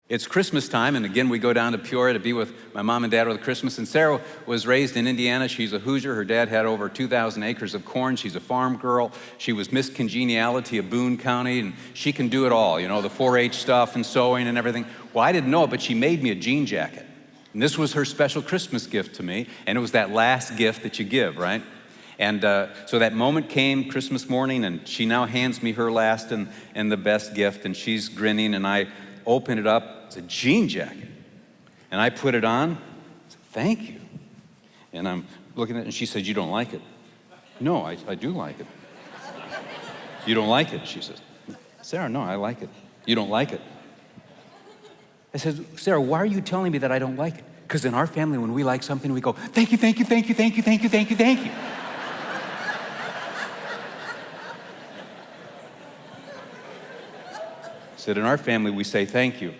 It's Christmas time, and again, we go down to Peoria to be with my mom and dad over Christmas. And Sarah was raised in Indiana. She's a Hoosier. Her dad had over 2,000 acres of corn. She's a farm girl. She was Miss Congeniality of Boone County, and she can do it all, you know, the 4-H stuff and sewing and everything. Well, I didn't know it, but she made me a jean jacket. And this was her special Christmas gift to me, and it was that last gift that you give, right? And so that moment came Christmas morning, and she now hands me her last and the best gift, and she's grinning, and I open it up. It's a jean jacket. And I put it on. I said, thank you. And I'm looking at it, and she said, you don't like it. No, I do like it. You don't like it, she says. Sarah, no, I like it. You don't like it. I said, Sarah, why are you telling me that I don't like it? Because in our family, when we like something, we go, thank you, thank you, thank you, thank you, thank you, thank you, thank you. I said, in our family, we say thank you.